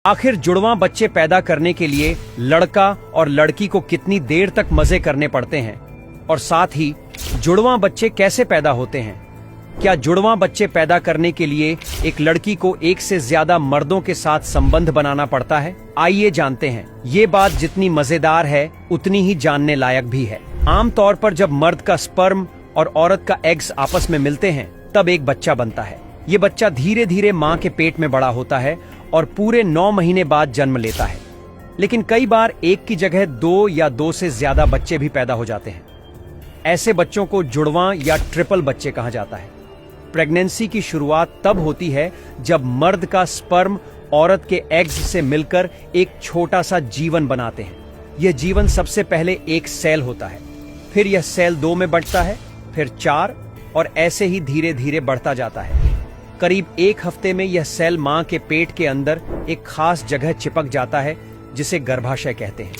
आखिर जुड़वां बच्चे पैदा करने के लिए लड़का और लड़की को कितनी देर तक मजे करने पड़ते हैं, और साथ ही जुड़वां बच्चे कैसे पैदा होते हैं? क्या जुड़वां बच्चे पैदा करने के लिए एक लड़की को एक से ज्यादा मर्दों के साथ संबंध बनाना पड़ता है? आइए जानते हैं। ये बात जितनी मजेदार है उतनी ही जानने लायक भी है। आमतौर पर जब मर्द का स्पर्म और औरत का एग्स आपस में मिलते हैं तब एक बच्चा बनता है। ये बच्चा धीरे धीरे माँ के पेट में बड़ा होता है और पूरे 9 महीने बाद जन्म लेता है। लेकिन कई बार एक की जगह 2 या 2 से ज्यादा बच्चे भी पैदा हो जाते हैं। ऐसे बच्चों को जुड़वां या ट्रिपल बच्चे कहा जाता है। प्रेगनेंसी की शुरुआत तब होती है जब मर्द का स्पर्म औरत के एग्स से मिलकर एक छोटा सा जीवन बनाते हैं। यह जीवन सबसे पहले एक सेल होता है, फिर यह सेल 2 में बढ़ता है, फिर 4 और ऐसे ही धीरे धीरे बढ़ता जाता है। करीब 1 हफ्ते में यह सेल मां के पेट के अंदर एक खास जगह चिपक जाता है जिसे गर्भाशय कहते हैं।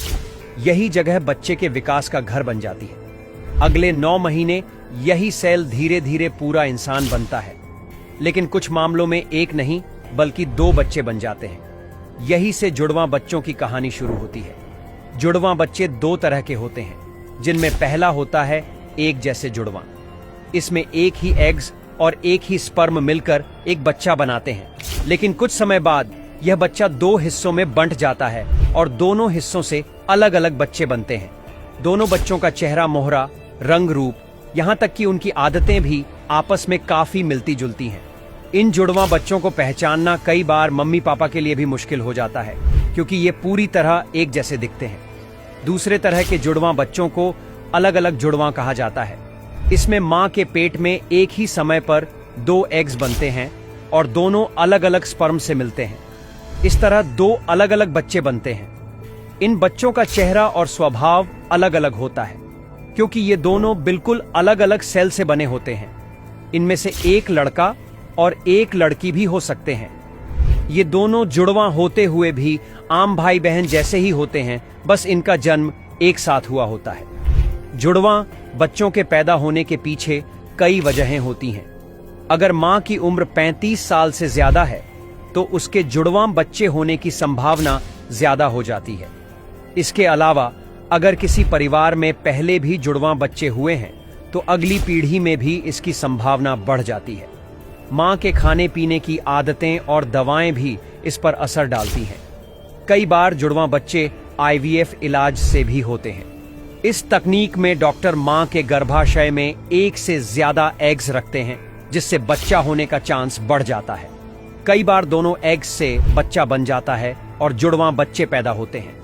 यही जगह बच्चे के विकास का घर बन जाती है। अगले 9 महीने यही सेल धीरे धीरे पूरा इंसान बनता है। लेकिन कुछ मामलों में 1 नहीं बल्कि 2 बच्चे बन जाते हैं। यही से जुड़वां बच्चों की कहानी शुरू होती है। जुड़वां बच्चे 2 तरह के होते हैं, जिनमें पहला होता है एक जैसे जुड़वां। इसमें एक ही एग्स और एक ही स्पर्म मिलकर एक बच्चा बनाते हैं। लेकिन कुछ समय बाद यह बच्चा 2 हिस्सों में बंट जाता है और दोनों हिस्सों से अलग अलग बच्चे बनते हैं। दोनों बच्चों का चेहरा मोहरा, रंग रूप, यहाँ तक कि उनकी आदतें भी आपस में काफी मिलती जुलती हैं। इन जुड़वां बच्चों को पहचानना कई बार मम्मी पापा के लिए भी मुश्किल हो जाता है, क्योंकि ये पूरी तरह एक जैसे दिखते हैं। दूसरे तरह के जुड़वां बच्चों को अलग अलग जुड़वां कहा जाता है। इसमें मां के पेट में एक ही समय पर 2 एग्स बनते हैं और दोनों अलग अलग स्पर्म से मिलते हैं। इस तरह 2 अलग अलग बच्चे बनते हैं। इन बच्चों का चेहरा और स्वभाव अलग अलग होता है, क्योंकि ये दोनों बिल्कुल अलग अलग सेल से बने होते हैं। इनमें से एक लड़का और एक लड़की भी हो सकते हैं। ये दोनों जुड़वां होते हुए भी आम भाई बहन जैसे ही होते हैं, बस इनका जन्म एक साथ हुआ होता है। जुड़वां बच्चों के पैदा होने के पीछे कई वजहें होती हैं। अगर मां की उम्र 35 साल से ज्यादा है तो उसके जुड़वां बच्चे होने की संभावना ज्यादा हो जाती है। इसके अलावा अगर किसी परिवार में पहले भी जुड़वां बच्चे हुए हैं तो अगली पीढ़ी में भी इसकी संभावना बढ़ जाती है। मां के खाने पीने की आदतें और दवाएं भी इस पर असर डालती हैं। कई बार जुड़वां बच्चे IVF इलाज से भी होते हैं। इस तकनीक में डॉक्टर मां के गर्भाशय में एक से ज्यादा एग्स रखते हैं, जिससे बच्चा होने का चांस बढ़ जाता है। कई बार दोनों एग्स से बच्चा बन जाता है और जुड़वां बच्चे पैदा होते हैं।